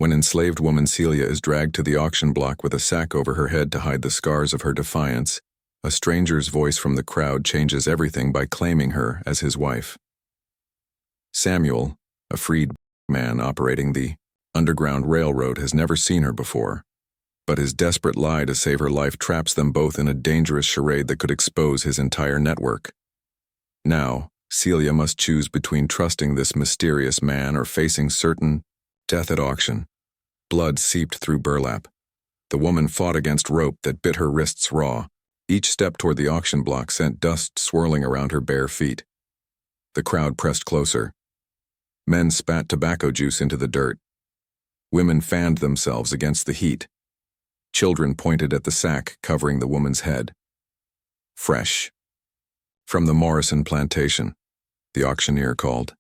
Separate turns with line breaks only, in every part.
When enslaved woman Celia is dragged to the auction block with a sack over her head to hide the scars of her defiance, a stranger's voice from the crowd changes everything by claiming her as his wife. Samuel, a freed man operating the Underground Railroad, has never seen her before, but his desperate lie to save her life traps them both in a dangerous charade that could expose his entire network. Now, Celia must choose between trusting this mysterious man or facing certain death at auction. Blood seeped through burlap. The woman fought against rope that bit her wrists raw. Each step toward the auction block sent dust swirling around her bare feet. The crowd pressed closer. Men spat tobacco juice into the dirt. Women fanned themselves against the heat. Children pointed at the sack covering the woman's head. Fresh. From the Morrison plantation, the auctioneer called.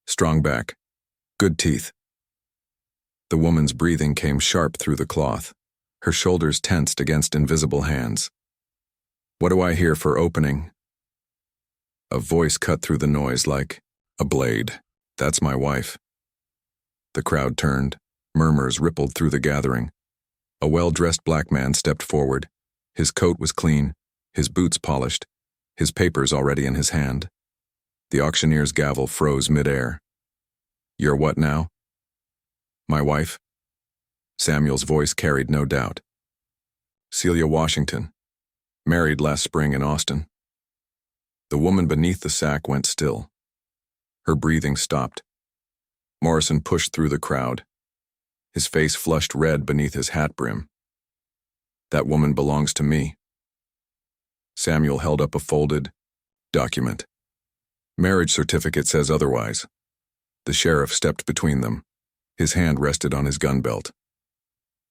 Strong back. Good teeth. The woman's breathing came sharp through the cloth. Her shoulders tensed against invisible hands. What do I hear for opening? A voice cut through the noise like a blade. That's my wife. The crowd turned. Murmurs rippled through the gathering. A well-dressed black man stepped forward. His coat was clean, his boots polished, his papers already in his hand. The auctioneer's gavel froze midair. You're what now? My wife? Samuel's voice carried no doubt. Celia Washington. Married last spring in Austin. The woman beneath the sack went still. Her breathing stopped. Morrison pushed through the crowd. His face flushed red beneath his hat brim. That woman belongs to me. Samuel held up a folded document. Marriage certificate says otherwise. The sheriff stepped between them. His hand rested on his gun belt.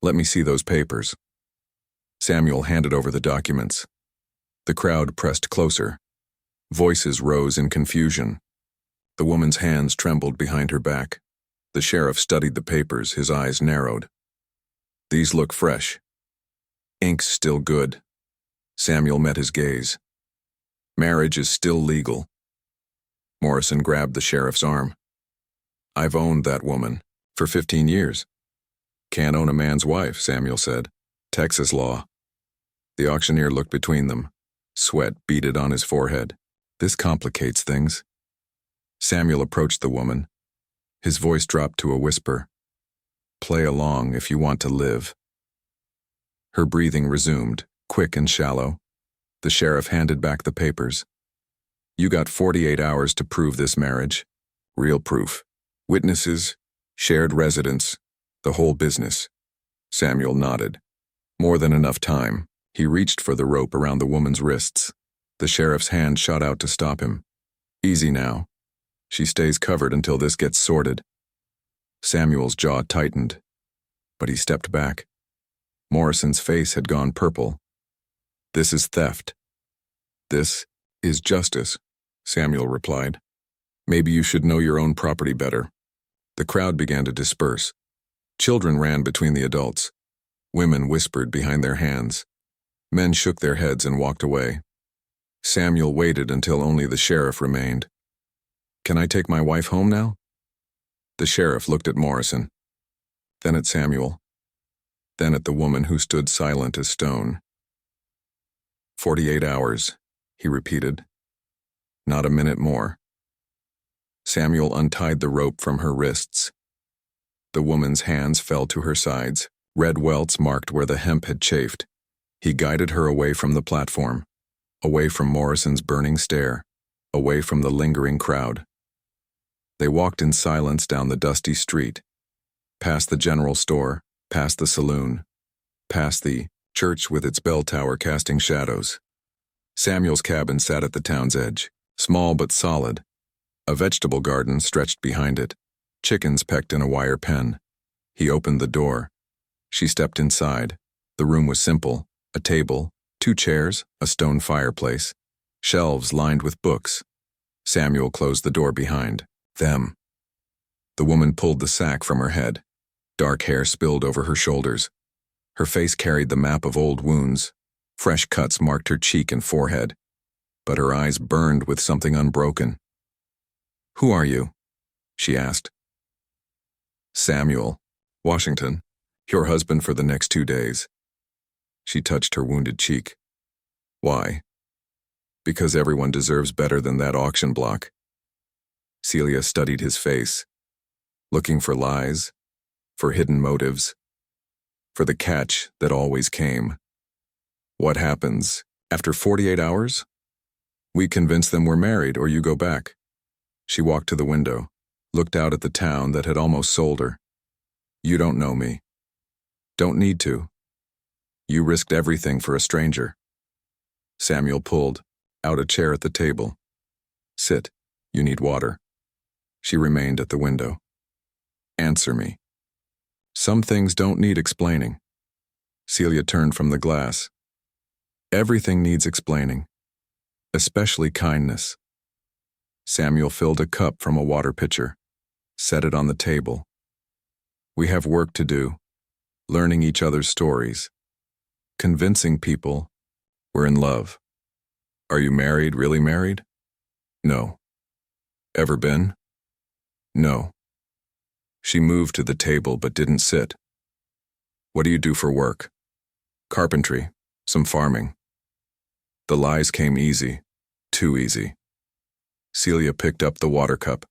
Let me see those papers. Samuel handed over the documents. The crowd pressed closer. Voices rose in confusion. The woman's hands trembled behind her back. The sheriff studied the papers, his eyes narrowed. These look fresh. Ink's still good. Samuel met his gaze. Marriage is still legal. Morrison grabbed the sheriff's arm. I've owned that woman for 15 years. Can't own a man's wife, Samuel said. Texas law. The auctioneer looked between them. Sweat beaded on his forehead. This complicates things. Samuel approached the woman. His voice dropped to a whisper. Play along if you want to live. Her breathing resumed, quick and shallow. The sheriff handed back the papers. You got 48 hours to prove this marriage. Real proof. Witnesses, shared residence, the whole business. Samuel nodded. More than enough time. He reached for the rope around the woman's wrists. The sheriff's hand shot out to stop him. Easy now. She stays covered until this gets sorted. Samuel's jaw tightened, but he stepped back. Morrison's face had gone purple. This is theft. This is justice, Samuel replied. Maybe you should know your own property better. The crowd began to disperse. Children ran between the adults. Women whispered behind their hands. Men shook their heads and walked away. Samuel waited until only the sheriff remained. Can I take my wife home now? The sheriff looked at Morrison, then at Samuel, then at the woman who stood silent as stone. 48 hours, he repeated. Not a minute more. Samuel untied the rope from her wrists. The woman's hands fell to her sides. Red welts marked where the hemp had chafed. He guided her away from the platform, away from Morrison's burning stare, away from the lingering crowd. They walked in silence down the dusty street, past the general store, past the saloon, past the church with its bell tower casting shadows. Samuel's cabin sat at the town's edge, small but solid. A vegetable garden stretched behind it. Chickens pecked in a wire pen. He opened the door. She stepped inside. The room was simple. A table, 2 chairs, a stone fireplace, shelves lined with books. Samuel closed the door behind them. The woman pulled the sack from her head. Dark hair spilled over her shoulders. Her face carried the map of old wounds. Fresh cuts marked her cheek and forehead, but her eyes burned with something unbroken. Who are you? She asked. Samuel, Washington, your husband for the next 2 days. She touched her wounded cheek. Why? Because everyone deserves better than that auction block. Celia studied his face, looking for lies, for hidden motives, for the catch that always came. What happens after 48 hours? We convince them we're married or you go back. She walked to the window, looked out at the town that had almost sold her. You don't know me. Don't need to. You risked everything for a stranger. Samuel pulled out a chair at the table. Sit. You need water. She remained at the window. Answer me. Some things don't need explaining. Celia turned from the glass. Everything needs explaining, especially kindness. Samuel filled a cup from a water pitcher, set it on the table. We have work to do, learning each other's stories, convincing people we're in love. Are you married, really married? No. Ever been? No. She moved to the table but didn't sit. What do you do for work? Carpentry, some farming. The lies came easy, too easy. Celia picked up the water cup,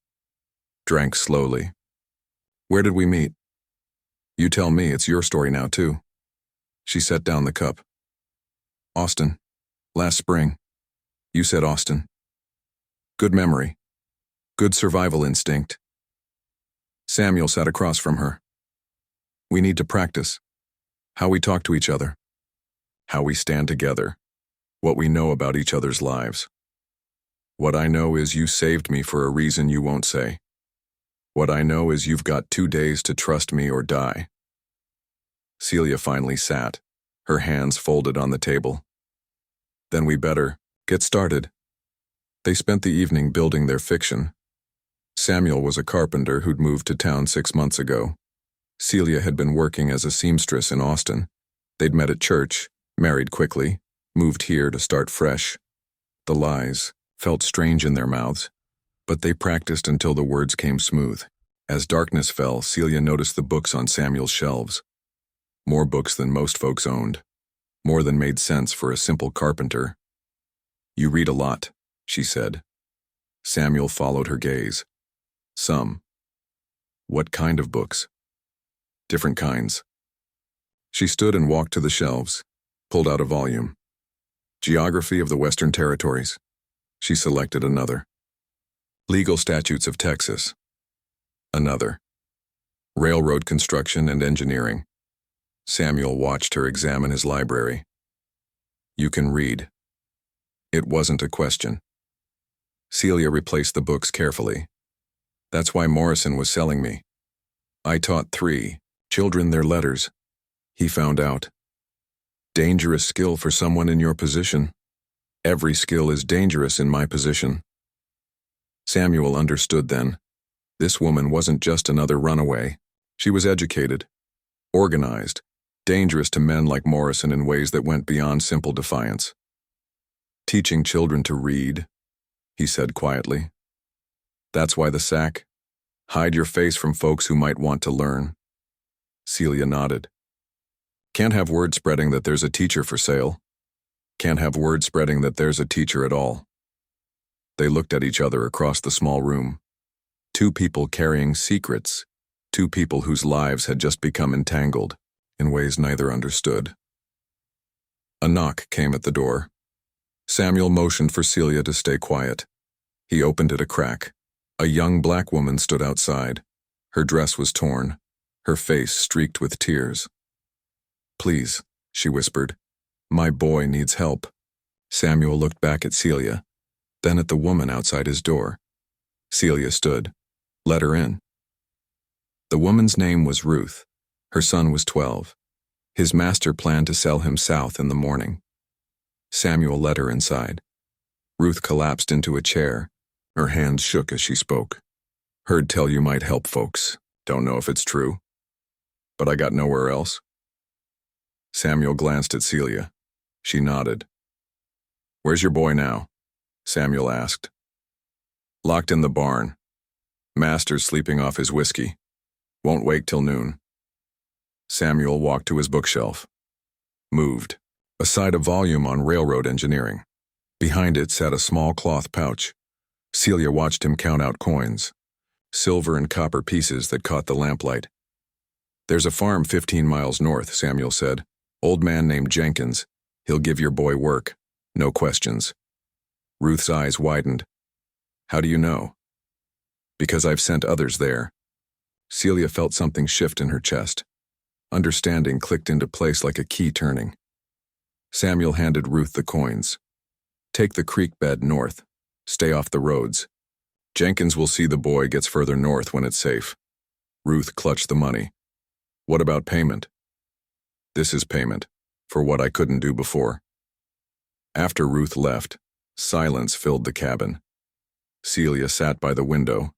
drank slowly. Where did we meet? You tell me, it's your story now too. She set down the cup. Austin. Last spring. You said Austin. Good memory. Good survival instinct. Samuel sat across from her. We need to practice. How we talk to each other. How we stand together. What we know about each other's lives. What I know is you saved me for a reason you won't say. What I know is you've got 2 days to trust me or die. Celia finally sat, her hands folded on the table. Then we better get started. They spent the evening building their fiction. Samuel was a carpenter who'd moved to town 6 months ago. Celia had been working as a seamstress in Austin. They'd met at church, married quickly, moved here to start fresh. The lies felt strange in their mouths, but they practiced until the words came smooth. As darkness fell, Celia noticed the books on Samuel's shelves. More books than most folks owned. More than made sense for a simple carpenter. You read a lot, she said. Samuel followed her gaze. Some. What kind of books? Different kinds. She stood and walked to the shelves, pulled out a volume. Geography of the Western Territories. She selected another. Legal Statutes of Texas. Another. Railroad Construction and Engineering. Samuel watched her examine his library. You can read. It wasn't a question. Celia replaced the books carefully. That's why Morrison was selling me. I taught 3 children their letters. He found out. Dangerous skill for someone in your position. Every skill is dangerous in my position. Samuel understood then. This woman wasn't just another runaway. She was educated, organized, dangerous to men like Morrison in ways that went beyond simple defiance. Teaching children to read, he said quietly. That's why the sack. Hide your face from folks who might want to learn. Celia nodded. Can't have word spreading that there's a teacher for sale. Can't have word spreading that there's a teacher at all. They looked at each other across the small room. 2 people carrying secrets. 2 people whose lives had just become entangled in ways neither understood. A knock came at the door. Samuel motioned for Celia to stay quiet. He opened it a crack. A young black woman stood outside. Her dress was torn, her face streaked with tears. Please, she whispered. My boy needs help. Samuel looked back at Celia, then at the woman outside his door. Celia stood. Let her in. The woman's name was Ruth. Her son was 12. His master planned to sell him south in the morning. Samuel led her inside. Ruth collapsed into a chair. Her hands shook as she spoke. Heard tell you might help folks. Don't know if it's true. But I got nowhere else. Samuel glanced at Celia. She nodded. Where's your boy now? Samuel asked. Locked in the barn. Master's sleeping off his whiskey. Won't wake till noon. Samuel walked to his bookshelf. Moved. Aside a volume on railroad engineering. Behind it sat a small cloth pouch. Celia watched him count out coins. Silver and copper pieces that caught the lamplight. "There's a farm 15 miles north," Samuel said. "Old man named Jenkins. He'll give your boy work. No questions." Ruth's eyes widened. "How do you know?" "Because I've sent others there." Celia felt something shift in her chest. Understanding clicked into place like a key turning. Samuel handed Ruth the coins. "Take the creek bed north. Stay off the roads. Jenkins will see the boy gets further north when it's safe." Ruth clutched the money. "What about payment?" "This is payment, for what I couldn't do before." After Ruth left, silence filled the cabin. Celia sat by the window.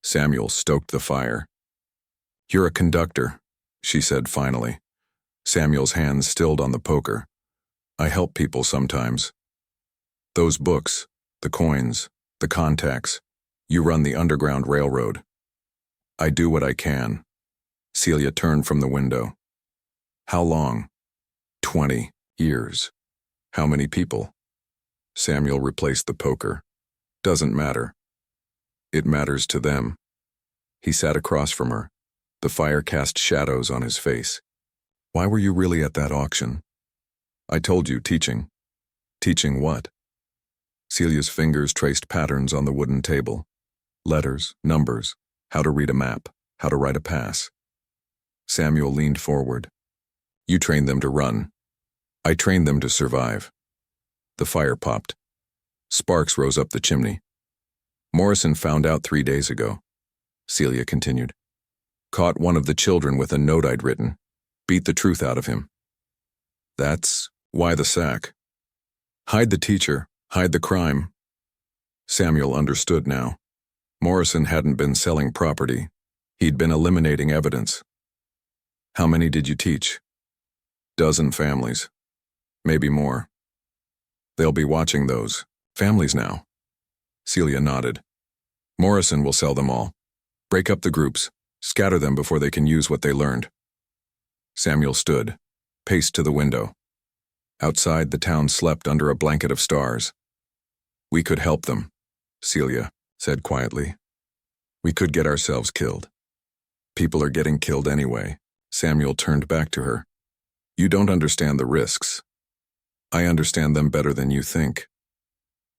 Samuel stoked the fire. "You're a conductor," she said finally. Samuel's hands stilled on the poker. "I help people sometimes. Those books, the coins, the contacts, you run the Underground Railroad." "I do what I can." Celia turned from the window. "How long?" 20 years. "How many people?" Samuel replaced the poker. "Doesn't matter. It matters to them." He sat across from her. The fire cast shadows on his face. "Why were you really at that auction?" "I told you, teaching." "Teaching what?" Celia's fingers traced patterns on the wooden table. Letters, numbers, how to read a map, how to write a pass. Samuel leaned forward. "You trained them to run. I trained them to survive." The fire popped. Sparks rose up the chimney. "Morrison found out 3 days ago," Celia continued. "Caught one of the children with a note I'd written. Beat the truth out of him." "That's why the sack." "Hide the teacher, hide the crime." Samuel understood now. Morrison hadn't been selling property. He'd been eliminating evidence. "How many did you teach?" "Dozen families. Maybe more." "They'll be watching those families now." Celia nodded. "Morrison will sell them all. Break up the groups. Scatter them before they can use what they learned." Samuel stood, paced to the window. Outside, the town slept under a blanket of stars. "We could help them," Celia said quietly. "We could get ourselves killed." "People are getting killed anyway." Samuel turned back to her. "You don't understand the risks." "I understand them better than you think."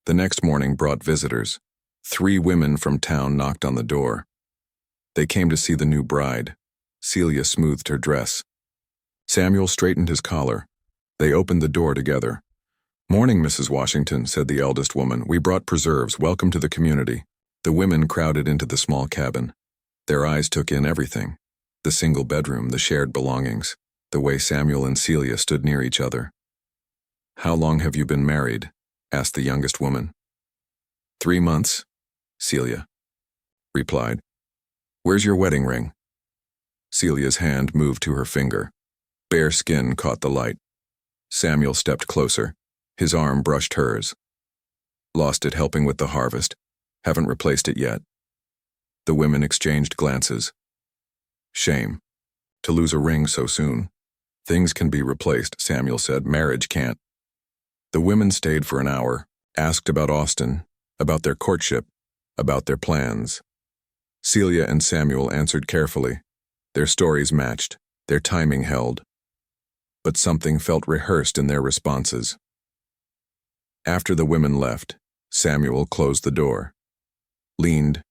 The next morning brought visitors. 3 women from town knocked on the door. They came to see the new bride. Celia smoothed her dress. Samuel straightened his collar. They opened the door together. "Morning, Mrs. Washington," said the eldest woman. "We brought preserves. Welcome to the community." The women crowded into the small cabin. Their eyes took in everything. The single bedroom, the shared belongings, the way Samuel and Celia stood near each other. "How long have you been married?" asked the youngest woman. 3 months, Celia replied. "Where's your wedding ring?" Celia's hand moved to her finger. Bare skin caught the light. Samuel stepped closer. His arm brushed hers. "Lost it helping with the harvest. Haven't replaced it yet." The women exchanged glances. "Shame. To lose a ring so soon." "Things can be replaced," Samuel said. "Marriage can't." The women stayed for an hour, asked about Austin, about their courtship, about their plans. Celia and Samuel answered carefully. Their stories matched, their timing held. But something felt rehearsed in their responses. After the women left, Samuel closed the door. Leaned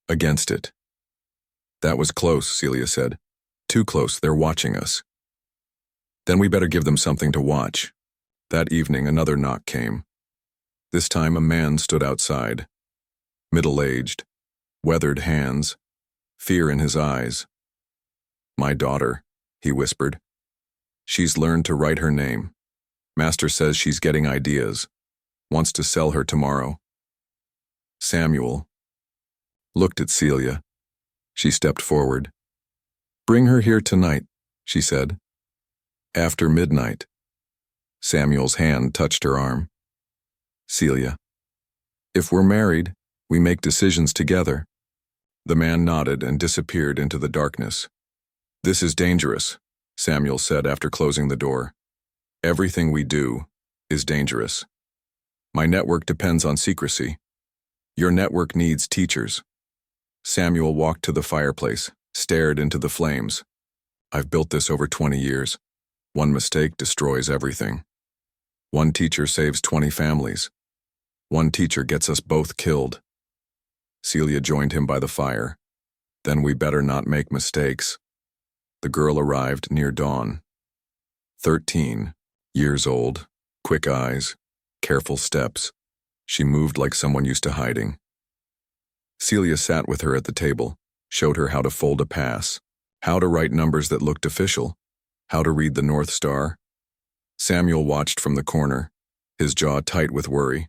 against it. "That was close," Celia said. "Too close, they're watching us." "Then we better give them something to watch." That evening another knock came. This time a man stood outside. Middle-aged, weathered hands, fear in his eyes. "My daughter," he whispered. "She's learned to write her name. Master says she's getting ideas. Wants to sell her tomorrow." Samuel looked at Celia. She stepped forward. "Bring her here tonight," she said. "After midnight." Samuel's hand touched her arm. "Celia, if we're married, we make decisions together." The man nodded and disappeared into the darkness. "This is dangerous," Samuel said after closing the door. Everything we do is dangerous. My network depends on secrecy. Your network needs teachers. Samuel walked to the fireplace, stared into the flames. I've built this over 20 years. One mistake destroys everything. One teacher saves 20 families. One teacher gets us both killed. Celia joined him by the fire. Then we better not make mistakes. The girl arrived near dawn. 13 years old, quick eyes, careful steps. She moved like someone used to hiding. Celia sat with her at the table, showed her how to fold a pass, how to write numbers that looked official, how to read the North Star. Samuel watched from the corner, his jaw tight with worry.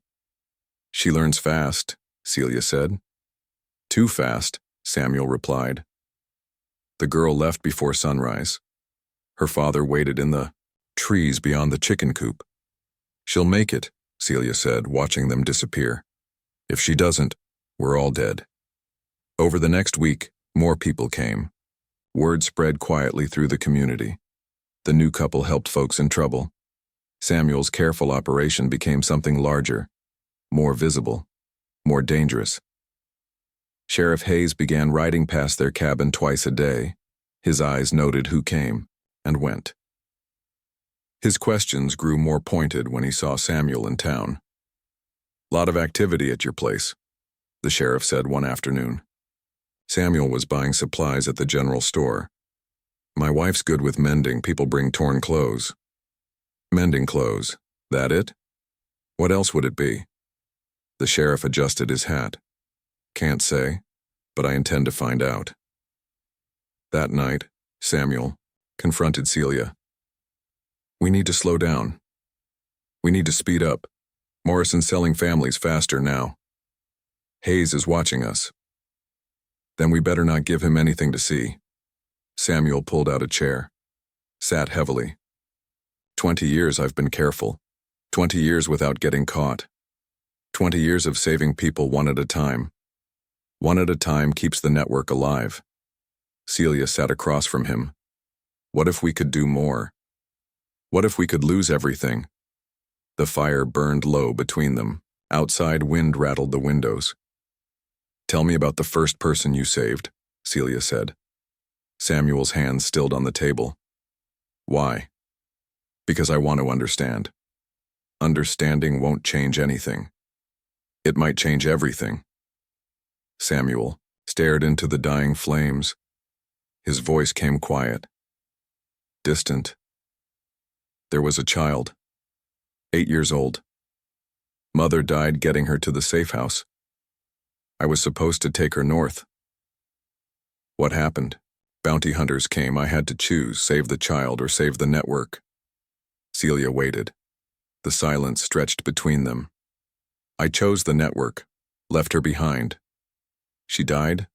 She learns fast, Celia said. Too fast, Samuel replied. The girl left before sunrise. Her father waited in the trees beyond the chicken coop. She'll make it, Celia said, watching them disappear. If she doesn't, we're all dead. Over the next week, more people came. Word spread quietly through the community. The new couple helped folks in trouble. Samuel's careful operation became something larger, more visible, more dangerous. Sheriff Hayes began riding past their cabin twice a day. His eyes noted who came and went. His questions grew more pointed when he saw Samuel in town. Lot of activity at your place, the sheriff said one afternoon. Samuel was buying supplies at the general store. My wife's good with mending. People bring torn clothes. Mending clothes, that it? What else would it be? The sheriff adjusted his hat. Can't say, but I intend to find out. That night, Samuel confronted Celia. We need to slow down. We need to speed up. Morrison's selling families faster now. Hayes is watching us. Then we better not give him anything to see. Samuel pulled out a chair, sat heavily. 20 years I've been careful. 20 years without getting caught. 20 years of saving people one at a time. One at a time keeps the network alive. Celia sat across from him. What if we could do more? What if we could lose everything? The fire burned low between them. Outside wind rattled the windows. Tell me about the first person you saved, Celia said. Samuel's hands stilled on the table. Why? Because I want to understand. Understanding won't change anything. It might change everything. Samuel stared into the dying flames. His voice came quiet, distant. There was a child, 8 years old. Mother died getting her to the safe house. I was supposed to take her north. What happened? Bounty hunters came. I had to choose, save the child or save the network. Celia waited. The silence stretched between them. I chose the network, left her behind. She died.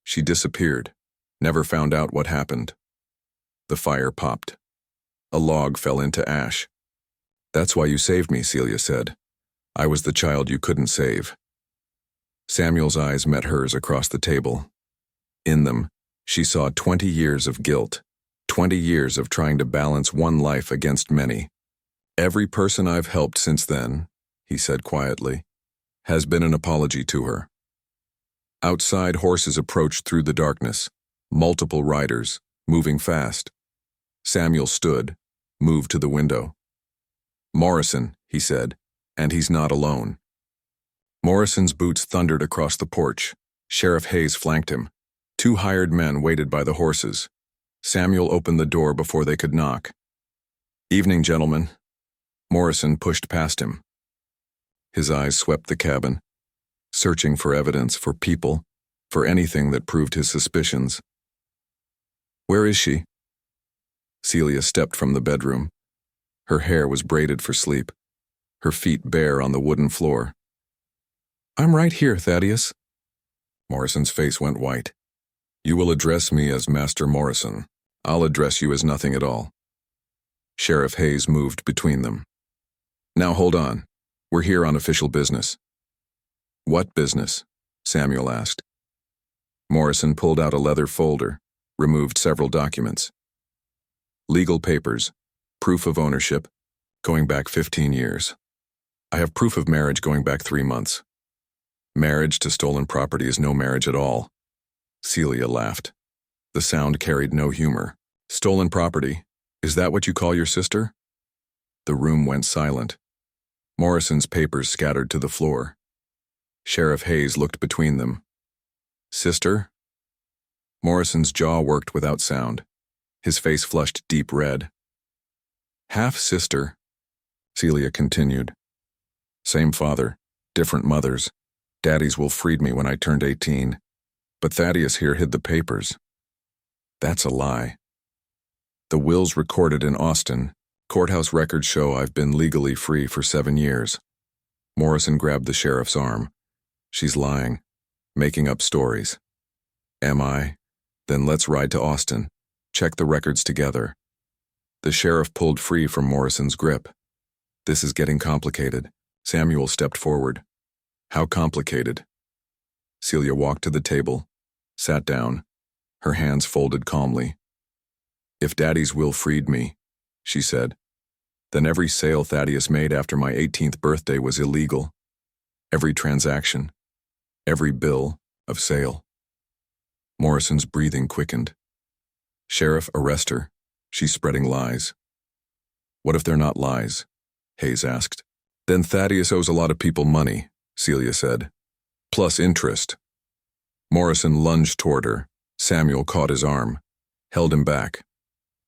She disappeared, never found out what happened. The fire popped. A log fell into ash. That's why you saved me, Celia said. I was the child you couldn't save. Samuel's eyes met hers across the table. In them, she saw 20 years of guilt, 20 years of trying to balance one life against many. Every person I've helped since then, he said quietly, has been an apology to her. Outside, horses approached through the darkness, multiple riders, moving fast. Samuel stood, moved to the window. Morrison, he said, and he's not alone. Morrison's boots thundered across the porch. Sheriff Hayes flanked him. 2 hired men waited by the horses. Samuel opened the door before they could knock. Evening, gentlemen. Morrison pushed past him. His eyes swept the cabin, searching for evidence, for people, for anything that proved his suspicions. Where is she? Celia stepped from the bedroom. Her hair was braided for sleep, her feet bare on the wooden floor. I'm right here, Thaddeus. Morrison's face went white. You will address me as Master Morrison. I'll address you as nothing at all. Sheriff Hayes moved between them. Now hold on. We're here on official business. What business? Samuel asked. Morrison pulled out a leather folder, removed several documents. Legal papers. Proof of ownership. Going back 15 years. I have proof of marriage going back 3 months. Marriage to stolen property is no marriage at all. Celia laughed. The sound carried no humor. Stolen property? Is that what you call your sister? The room went silent. Morrison's papers scattered to the floor. Sheriff Hayes looked between them. Sister? Morrison's jaw worked without sound. His face flushed deep red. Half-sister, Celia continued. Same father, different mothers. Daddy's will freed me when I turned 18. But Thaddeus here hid the papers. That's a lie. The will's recorded in Austin. Courthouse records show I've been legally free for 7 years. Morrison grabbed the sheriff's arm. She's lying, making up stories. Am I? Then let's ride to Austin. Check the records together. The sheriff pulled free from Morrison's grip. This is getting complicated. Samuel stepped forward. How complicated? Celia walked to the table, sat down, her hands folded calmly. If Daddy's will freed me, she said, then every sale Thaddeus made after my 18th birthday was illegal. Every transaction, every bill of sale. Morrison's breathing quickened. Sheriff, arrest her. She's spreading lies. What if they're not lies? Hayes asked. Then Thaddeus owes a lot of people money, Celia said. Plus interest. Morrison lunged toward her. Samuel caught his arm, held him back.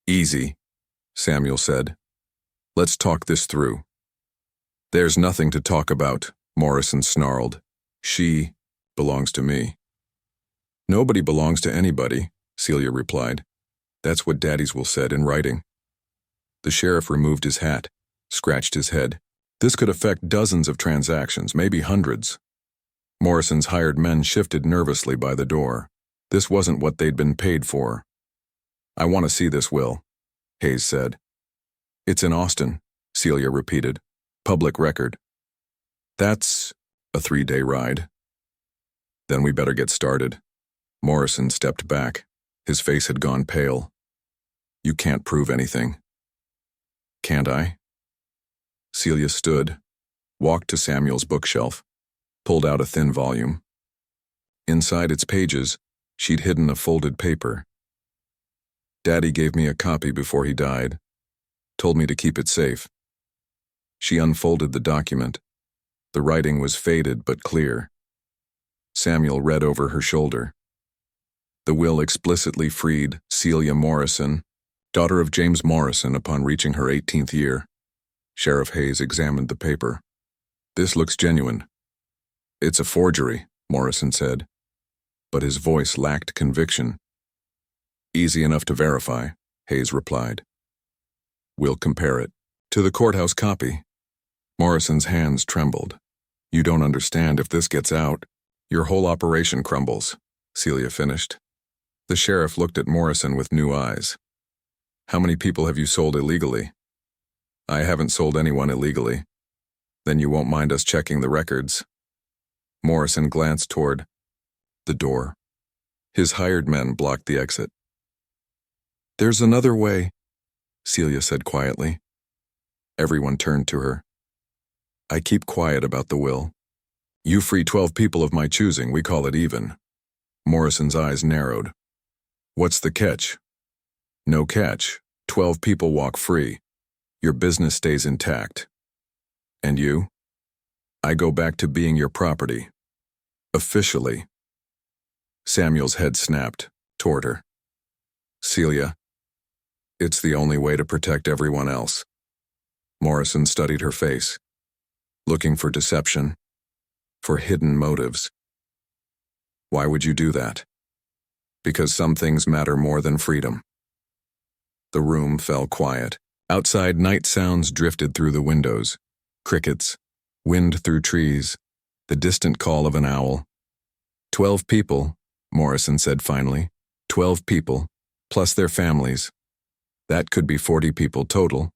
Easy, Samuel said. Let's talk this through. There's nothing to talk about, Morrison snarled. She belongs to me. Nobody belongs to anybody, Celia replied. That's what Daddy's will said in writing. The sheriff removed his hat, scratched his head. This could affect dozens of transactions, maybe hundreds. Morrison's hired men shifted nervously by the door. This wasn't what they'd been paid for. I want to see this will, Hayes said. It's in Austin, Celia repeated. Public record. That's a 3-day ride. Then we better get started. Morrison stepped back. His face had gone pale. You can't prove anything. Can't I? Celia stood, walked to Samuel's bookshelf, pulled out a thin volume. Inside its pages, she'd hidden a folded paper. Daddy gave me a copy before he died, told me to keep it safe. She unfolded the document. The writing was faded but clear. Samuel read over her shoulder. The will explicitly freed Celia Morrison, daughter of James Morrison, upon reaching her 18th year. Sheriff Hayes examined the paper. This looks genuine. It's a forgery, Morrison said, but his voice lacked conviction. Easy enough to verify, Hayes replied. We'll compare it to the courthouse copy. Morrison's hands trembled. You don't understand. If this gets out, your whole operation crumbles, Celia finished. The sheriff looked at Morrison with new eyes. How many people have you sold illegally? I haven't sold anyone illegally. Then you won't mind us checking the records. Morrison glanced toward the door. His hired men blocked the exit. There's another way, Celia said quietly. Everyone turned to her. I keep quiet about the will. You free 12 people of my choosing, we call it even. Morrison's eyes narrowed. What's the catch? No catch. 12 people walk free. Your business stays intact. And you? I go back to being your property. Officially. Samuel's head snapped toward her. Celia, it's the only way to protect everyone else. Morrison studied her face, looking for deception, for hidden motives. Why would you do that? Because some things matter more than freedom. The room fell quiet. Outside, night sounds drifted through the windows. Crickets, wind through trees, the distant call of an owl. 12 people, Morrison said finally. 12 people, plus their families. That could be 40 people total.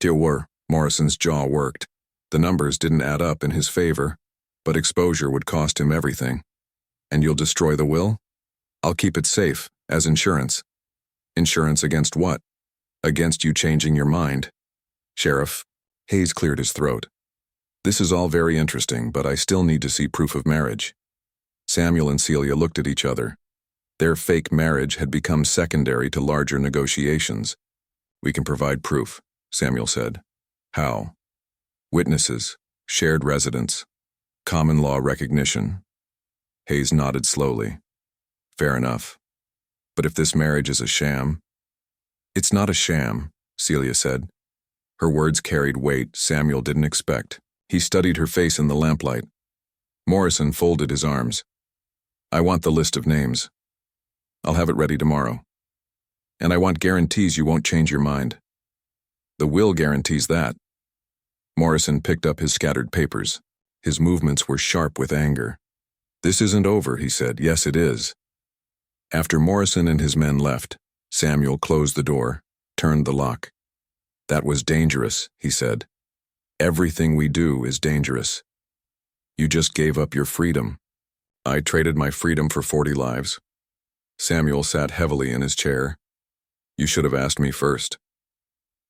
There were. Morrison's jaw worked. The numbers didn't add up in his favor, but exposure would cost him everything. And you'll destroy the will? I'll keep it safe, as insurance. Insurance against what? Against you changing your mind. Sheriff, Hayes cleared his throat. This is all very interesting, but I still need to see proof of marriage. Samuel and Celia looked at each other. Their fake marriage had become secondary to larger negotiations. We can provide proof, Samuel said. How? Witnesses, shared residence, common law recognition. Hayes nodded slowly. Fair enough. But if this marriage is a sham? It's not a sham, Celia said. Her words carried weight Samuel didn't expect. He studied her face in the lamplight. Morrison folded his arms. I want the list of names. I'll have it ready tomorrow. And I want guarantees you won't change your mind. The will guarantees that. Morrison picked up his scattered papers. His movements were sharp with anger. This isn't over, he said. Yes, it is. After Morrison and his men left, Samuel closed the door, turned the lock. That was dangerous, he said. Everything we do is dangerous. You just gave up your freedom. I traded my freedom for 40 lives. Samuel sat heavily in his chair. You should have asked me first.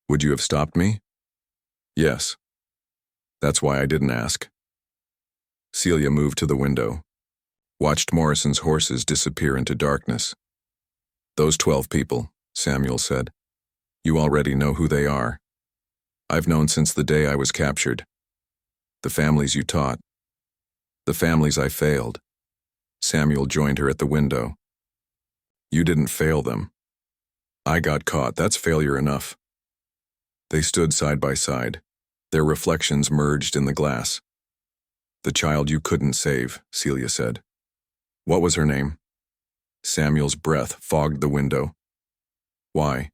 Would you have stopped me? Yes. That's why I didn't ask. Celia moved to the window, watched Morrison's horses disappear into darkness. Those 12 people, Samuel said. You already know who they are. I've known since the day I was captured. The families you taught. The families I failed. Samuel joined her at the window. You didn't fail them. I got caught. That's failure enough. They stood side by side. Their reflections merged in the glass. The child you couldn't save, Celia said. What was her name? Samuel's breath fogged the window. Why?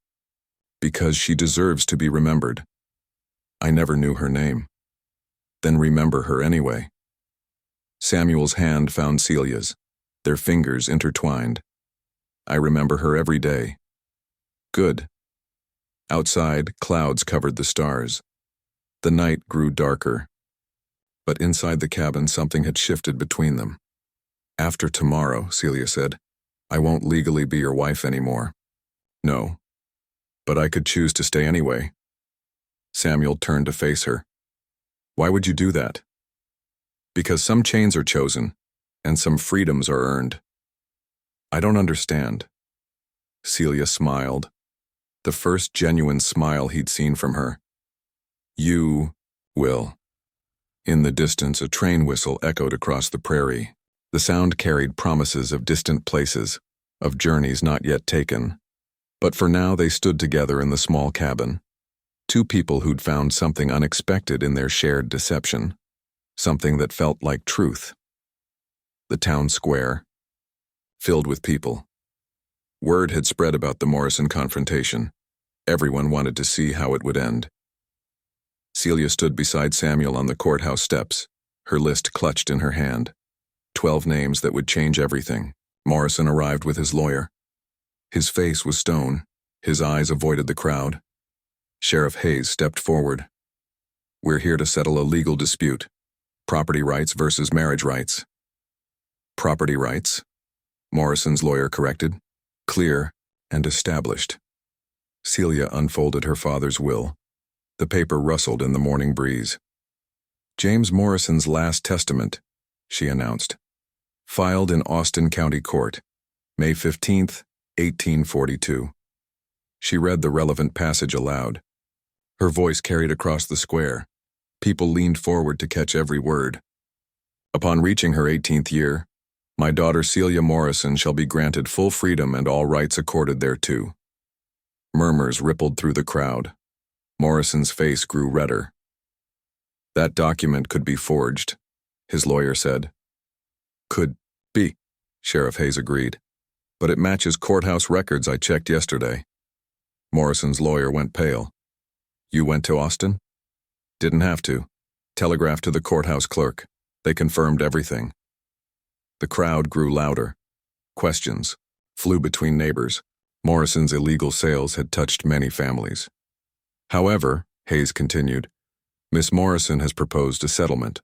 Because she deserves to be remembered. I never knew her name. Then remember her anyway. Samuel's hand found Celia's, their fingers intertwined. I remember her every day. Good. Outside, clouds covered the stars. The night grew darker. But inside the cabin, something had shifted between them. After tomorrow, Celia said, I won't legally be your wife anymore. No. But I could choose to stay anyway. Samuel turned to face her. Why would you do that? Because some chains are chosen, and some freedoms are earned. I don't understand. Celia smiled. The first genuine smile he'd seen from her. You will. In the distance, a train whistle echoed across the prairie. The sound carried promises of distant places, of journeys not yet taken. But for now they stood together in the small cabin. Two people who'd found something unexpected in their shared deception. Something that felt like truth. The town square, filled with people. Word had spread about the Morrison confrontation. Everyone wanted to see how it would end. Celia stood beside Samuel on the courthouse steps, her list clutched in her hand. 12 names that would change everything. Morrison arrived with his lawyer. His face was stone. His eyes avoided the crowd. Sheriff Hayes stepped forward. We're here to settle a legal dispute. Property rights versus marriage rights. Property rights, Morrison's lawyer corrected. Clear and established. Celia unfolded her father's will. The paper rustled in the morning breeze. James Morrison's last testament, she announced. Filed in Austin County Court, May 15th, 1842. She read the relevant passage aloud. Her voice carried across the square. People leaned forward to catch every word. Upon reaching her 18th year, my daughter Celia Morrison shall be granted full freedom and all rights accorded thereto. Murmurs rippled through the crowd. Morrison's face grew redder. That document could be forged, his lawyer said. Could be, Sheriff Hayes agreed. But it matches courthouse records I checked yesterday. Morrison's lawyer went pale. You went to Austin? Didn't have to. Telegraphed to the courthouse clerk. They confirmed everything. The crowd grew louder. Questions flew between neighbors. Morrison's illegal sales had touched many families. However, Hayes continued, Miss Morrison has proposed a settlement.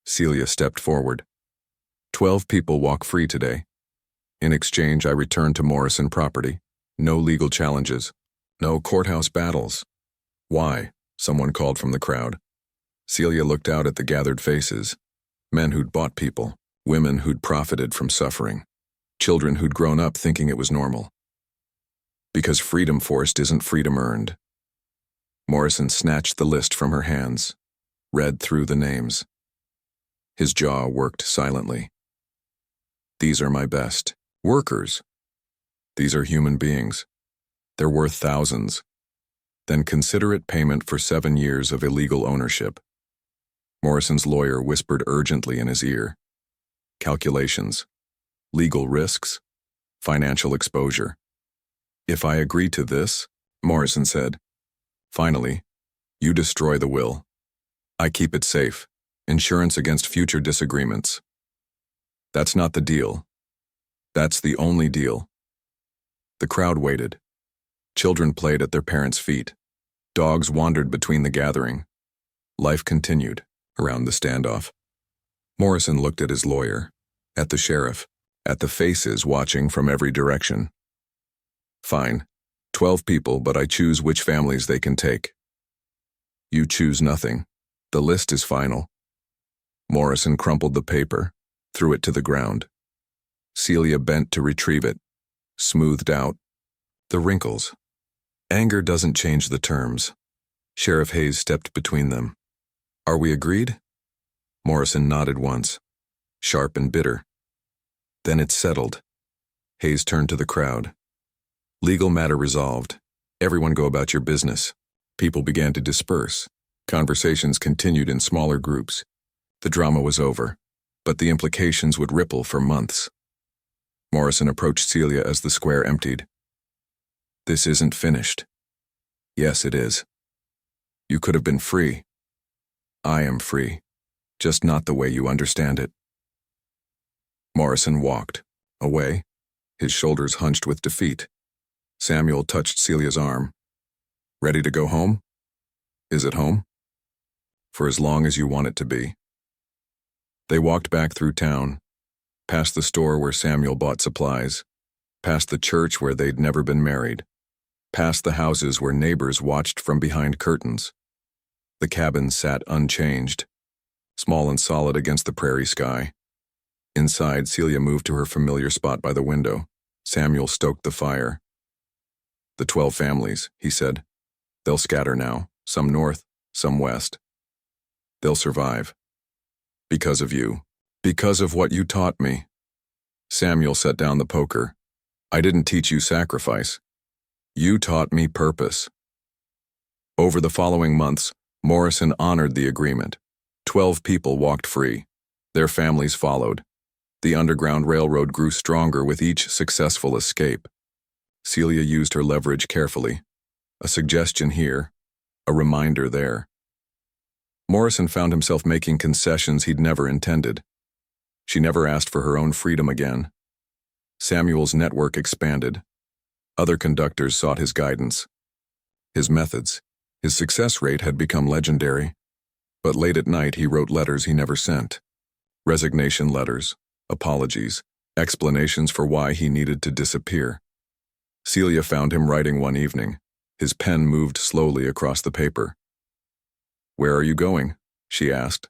Celia stepped forward. 12 people walk free today. In exchange, I return to Morrison property, No legal challenges. No courthouse battles. Why? Someone called from the crowd. Celia looked out at the gathered faces. Men who'd bought people. Women who'd profited from suffering. Children who'd grown up thinking it was normal. Because freedom forced isn't freedom earned. Morrison snatched the list from her hands, read through the names. His jaw worked silently. These are my best. Workers. These are human beings. They're worth thousands. Then consider it payment for 7 years of illegal ownership. Morrison's lawyer whispered urgently in his ear. Calculations. Legal risks. Financial exposure. If I agree to this, Morrison said, finally, you destroy the will. I keep it safe. Insurance against future disagreements. That's not the deal. That's the only deal. The crowd waited. Children played at their parents' feet. Dogs wandered between the gathering. Life continued around the standoff. Morrison looked at his lawyer, at the sheriff, at the faces watching from every direction. Fine, 12 people, but I choose which families they can take. You choose nothing. The list is final. Morrison crumpled the paper, threw it to the ground. Celia bent to retrieve it, smoothed out the wrinkles. Anger doesn't change the terms. Sheriff Hayes stepped between them. Are we agreed? Morrison nodded once, sharp and bitter. Then it's settled. Hayes turned to the crowd. Legal matter resolved. Everyone go about your business. People began to disperse. Conversations continued in smaller groups. The drama was over, but the implications would ripple for months. Morrison approached Celia as the square emptied. This isn't finished. Yes, it is. You could have been free. I am free, just not the way you understand it. Morrison walked away, his shoulders hunched with defeat. Samuel touched Celia's arm. Ready to go home? Is it home? For as long as you want it to be. They walked back through town, past the store where Samuel bought supplies, past the church where they'd never been married, past the houses where neighbors watched from behind curtains. The cabins sat unchanged, small and solid against the prairie sky. Inside, Celia moved to her familiar spot by the window. Samuel stoked the fire. The 12 families, he said. They'll scatter now, some north, some west. They'll survive. Because of you. Because of what you taught me. Samuel set down the poker. I didn't teach you sacrifice. You taught me purpose. Over the following months, Morrison honored the agreement. 12 people walked free. Their families followed. The Underground Railroad grew stronger with each successful escape. Celia used her leverage carefully. A suggestion here, a reminder there. Morrison found himself making concessions he'd never intended. She never asked for her own freedom again. Samuel's network expanded. Other conductors sought his guidance. His methods, his success rate had become legendary. But late at night he wrote letters he never sent. Resignation letters, apologies, explanations for why he needed to disappear. Celia found him writing one evening. His pen moved slowly across the paper. Where are you going? She asked.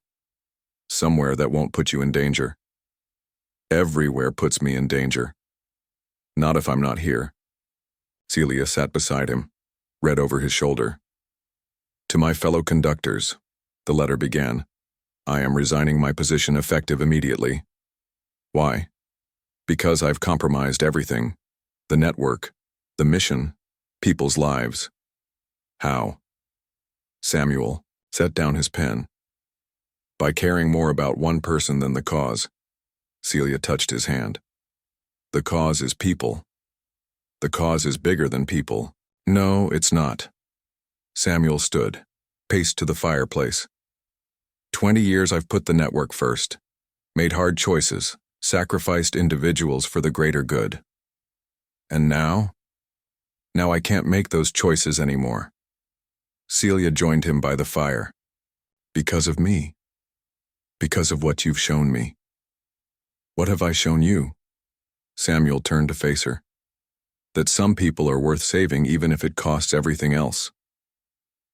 Somewhere that won't put you in danger. Everywhere puts me in danger. Not if I'm not here. Celia sat beside him, read over his shoulder. To my fellow conductors, the letter began. I am resigning my position effective immediately. Why? Because I've compromised everything. The network, the mission, people's lives. How? Samuel set down his pen. By caring more about one person than the cause. Celia touched his hand. The cause is people. The cause is bigger than people. No, it's not. Samuel stood, paced to the fireplace. 20 years I've put the network first, made hard choices, sacrificed individuals for the greater good. And now? Now I can't make those choices anymore. Celia joined him by the fire. Because of me. Because of what you've shown me. What have I shown you? Samuel turned to face her. That some people are worth saving even if it costs everything else.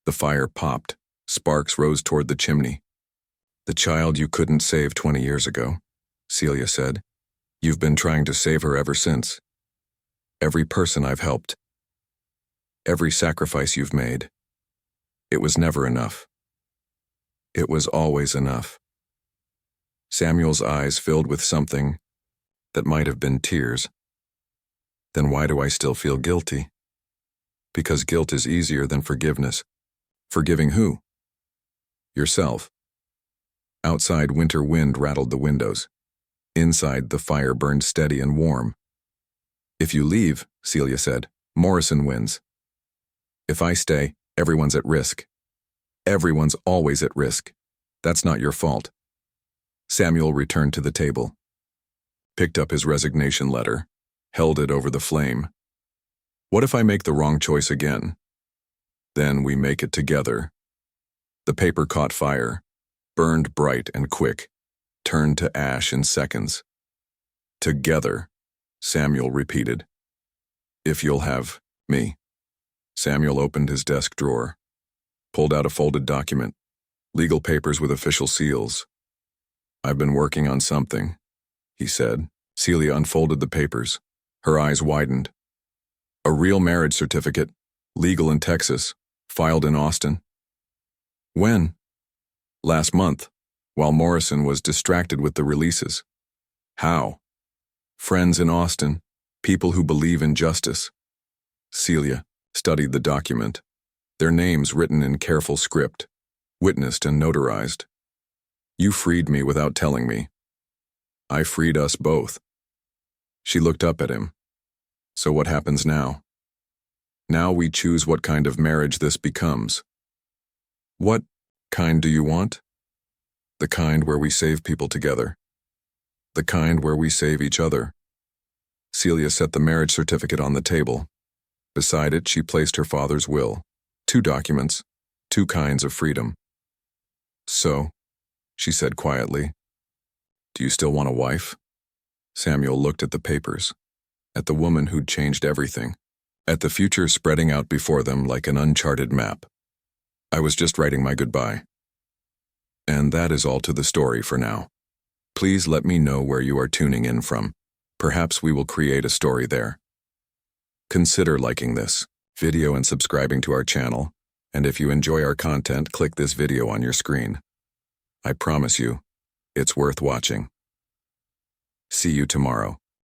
The fire popped. Sparks rose toward the chimney. The child you couldn't save 20 years ago, Celia said. You've been trying to save her ever since. Every person I've helped. Every sacrifice you've made. It was never enough. It was always enough. Samuel's eyes filled with something that might have been tears. Then why do I still feel guilty? Because guilt is easier than forgiveness. Forgiving who? Yourself. Outside, winter wind rattled the windows. Inside, the fire burned steady and warm. If you leave, Celia said, Morrison wins. If I stay, everyone's at risk. Everyone's always at risk. That's not your fault. Samuel returned to the table, picked up his resignation letter, held it over the flame. What if I make the wrong choice again? Then we make it together. The paper caught fire, burned bright and quick, turned to ash in seconds. Together, Samuel repeated. If you'll have me. Samuel opened his desk drawer, pulled out a folded document, legal papers with official seals. I've been working on something, he said. Celia unfolded the papers. Her eyes widened. A real marriage certificate, legal in Texas, filed in Austin. When? Last month, while Morrison was distracted with the releases. How? Friends in Austin, people who believe in justice. Celia studied the document, their names written in careful script, witnessed and notarized. You freed me without telling me. I freed us both. She looked up at him. So what happens now? Now we choose what kind of marriage this becomes. What kind do you want? The kind where we save people together. The kind where we save each other. Celia set the marriage certificate on the table. Beside it, she placed her father's will. 2 documents, 2 kinds of freedom. So, she said quietly, do you still want a wife? Samuel looked at the papers, at the woman who'd changed everything, at the future spreading out before them like an uncharted map. I was just writing my goodbye. And that is all to the story for now. Please let me know where you are tuning in from. Perhaps we will create a story there. Consider liking this video and subscribing to our channel, and if you enjoy our content, click this video on your screen. I promise you, it's worth watching. See you tomorrow.